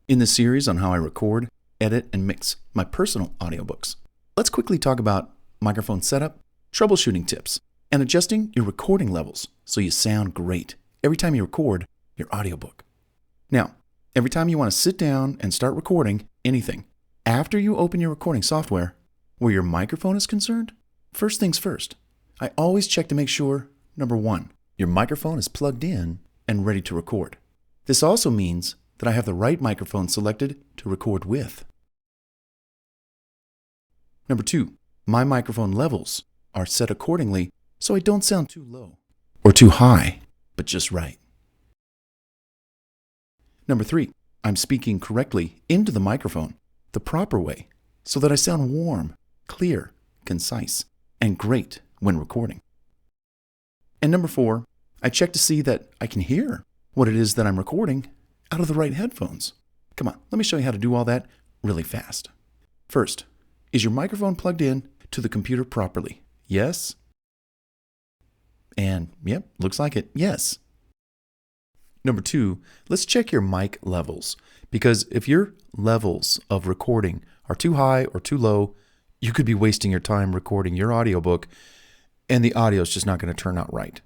in this series on how I record, edit, and mix my personal audiobooks. Let's quickly talk about microphone setup, troubleshooting tips, and adjusting your recording levels so you sound great every time you record your audiobook. Now, every time you want to sit down and start recording anything, after you open your recording software, where your microphone is concerned, first things first, I always check to make sure, number one, your microphone is plugged in and ready to record. This also means that I have the right microphone selected to record with. Number two, my microphone levels are set accordingly so I don't sound too low or too high, but just right. Number three, I'm speaking correctly into the microphone the proper way so that I sound warm, clear, concise, and great when recording. And number four, I check to see that I can hear what it is that I'm recording out of the right headphones. Come on, let me show you how to do all that really fast. First, is your microphone plugged in to the computer properly? Yes? And yep, looks like it. Yes. Number two, let's check your mic levels, because if your levels of recording are too high or too low, you could be wasting your time recording your audiobook and the audio is just not going to turn out right.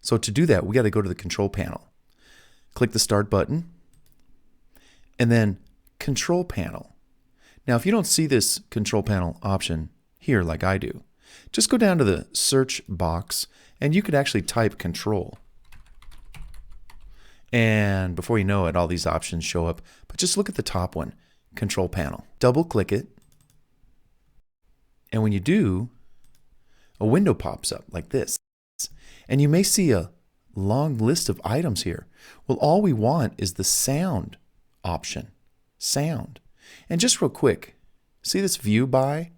So to do that, we got to go to the control panel. Click the start button and then control panel. Now, if you don't see this control panel option here like I do, just go down to the search box and you could actually type control. And before you know it, all these options show up. But just look at the top one, control panel. Double click it. And when you do, a window pops up like this. And you may see a long list of items here. Well, all we want is the sound option, sound. And just real quick, see this view by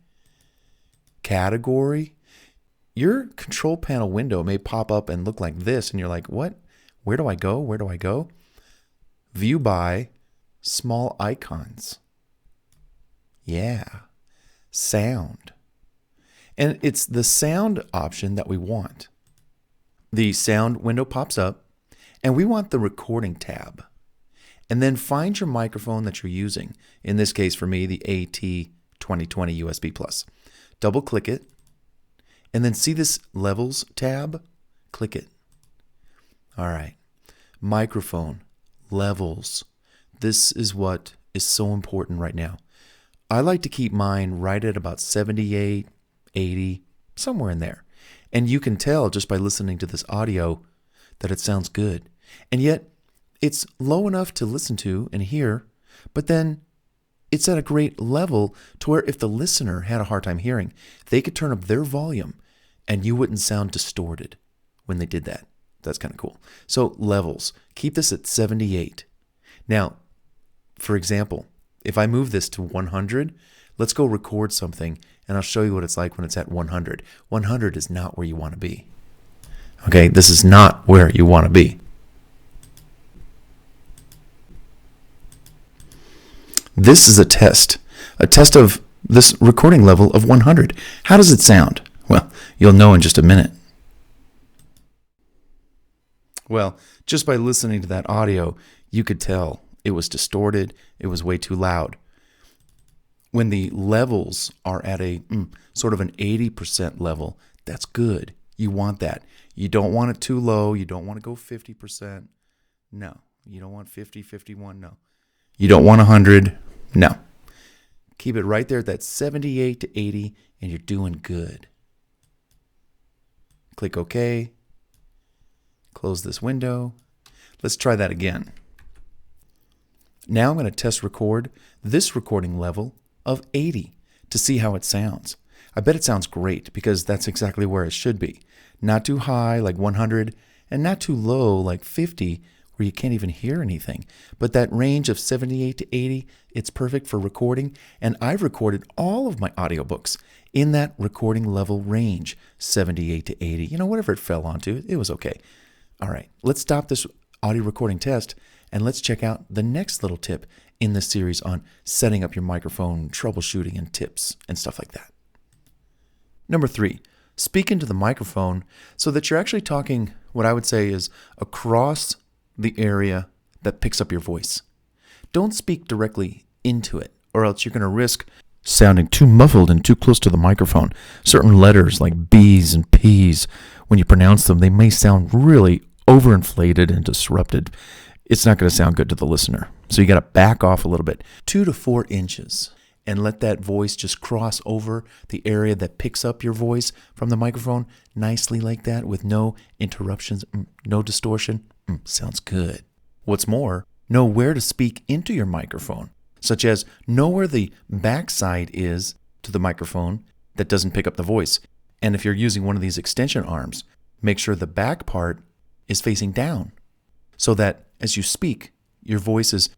category? Your control panel window may pop up and look like this, and you're like, what? Where do I go? Where do I go? View by small icons. Yeah, sound. And it's the sound option that we want. The sound window pops up, and we want the recording tab. And then find your microphone that you're using. In this case, for me, the AT2020 USB Plus. Double click it, and then see this levels tab? Click it. All right, microphone, levels. This is what is so important right now. I like to keep mine right at about 78, 80, somewhere in there. And you can tell just by listening to this audio that it sounds good. And yet, it's low enough to listen to and hear, but then it's at a great level to where if the listener had a hard time hearing, they could turn up their volume and you wouldn't sound distorted when they did that. That's kind of cool. So levels, keep this at 78. Now, for example, if I move this to 100, let's go record something and I'll show you what it's like when it's at 100. 100 is not where you want to be. Okay, this is not where you want to be. This is a test of this recording level of 100. How does it sound? Well, you'll know in just a minute. Well, just by listening to that audio, you could tell it was distorted, it was way too loud. When the levels are at a sort of an 80% level, that's good. You want that. You don't want it too low. You don't want to go 50%. No. You don't want 50, 51. No. You don't want 100. No. Keep it right there at that 78 to 80, and you're doing good. Click OK. Close this window. Let's try that again. Now I'm going to test record this recording level of 80 to see how it sounds. I bet it sounds great because that's exactly where it should be. Not too high like 100 and not too low like 50 where you can't even hear anything. But that range of 78 to 80, it's perfect for recording. And I've recorded all of my audiobooks in that recording level range, 78 to 80. You know, whatever it fell onto, it was okay. All right, let's stop this audio recording test and let's check out the next little tip in this series on setting up your microphone, troubleshooting, and tips and stuff like that. Number 3, speak into the microphone so that you're actually talking what I would say is across the area that picks up your voice. don't speak directly into it, or else you're going to risk sounding too muffled and too close to the microphone. Certain letters like B's and P's, when you pronounce them, they may sound really overinflated and disrupted. It's not going to sound good to the listener. So you got to back off a little bit, 2 to 4 inches, and let that voice just cross over the area that picks up your voice from the microphone nicely like that with no interruptions, no distortion. Sounds good. What's more, know where to speak into your microphone, such as know where the backside is to the microphone that doesn't pick up the voice. And if you're using one of these extension arms, make sure the back part is facing down so that as you speak, your voice is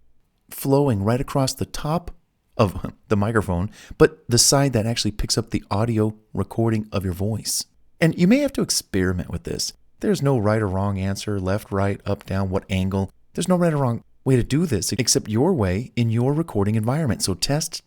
flowing right across the top of the microphone, but the side that actually picks up the audio recording of your voice. And you may have to experiment with this. There's no right or wrong answer, left, right, up, down, what angle. There's no right or wrong way to do this except your way in your recording environment. So test,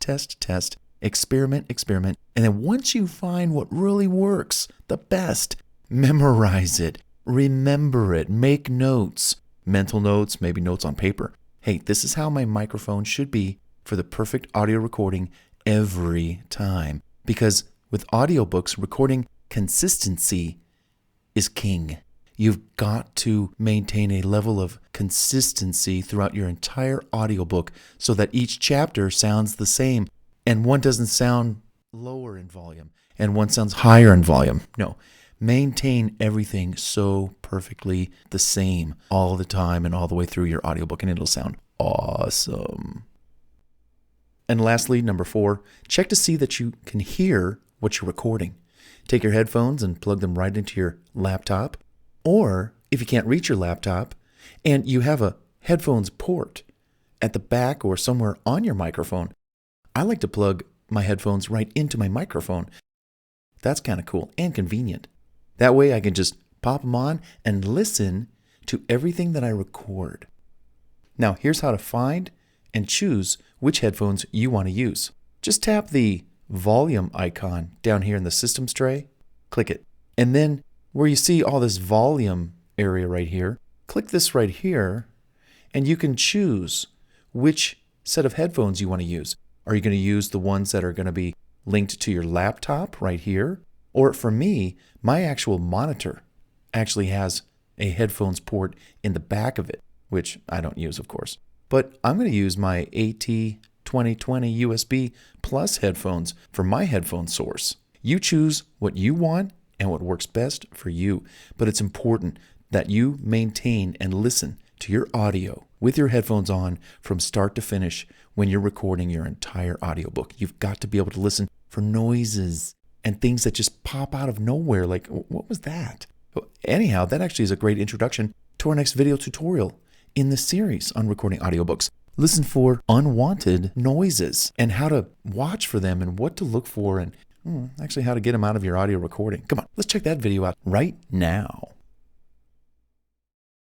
experiment, and then once you find what really works the best, memorize it, remember it, make notes, mental notes, maybe notes on paper. Hey, this is how my microphone should be for the perfect audio recording every time. Because with audiobooks, recording consistency is king. You've got to maintain a level of consistency throughout your entire audiobook so that each chapter sounds the same and one doesn't sound lower in volume and one sounds higher in volume. No, maintain everything so perfectly the same all the time and all the way through your audiobook, and it'll sound awesome. And lastly, number 4, check to see that you can hear what you're recording. Take your headphones and plug them right into your laptop. Or if you can't reach your laptop and you have a headphones port at the back or somewhere on your microphone, I like to plug my headphones right into my microphone. That's kind of cool and convenient. That way I can just pop them on and listen to everything that I record. Now, here's how to find and choose which headphones you want to use. Just tap the volume icon down here in the systems tray, click it, and then where you see all this volume area right here, click this right here, and you can choose which set of headphones you want to use. Are you going to use the ones that are going to be linked to your laptop right here? Or for me, my actual monitor actually has a headphones port in the back of it, which I don't use, of course. But I'm going to use my AT2020 USB Plus headphones for my headphone source. You choose what you want and what works best for you. But it's important that you maintain and listen to your audio with your headphones on from start to finish when you're recording your entire audiobook. You've got to be able to listen for noises and things that just pop out of nowhere, like, what was that? Anyhow, that actually is a great introduction to our next video tutorial in the series on recording audiobooks. Listen for unwanted noises and how to watch for them and what to look for and actually how to get them out of your audio recording. Come on, let's check that video out right now.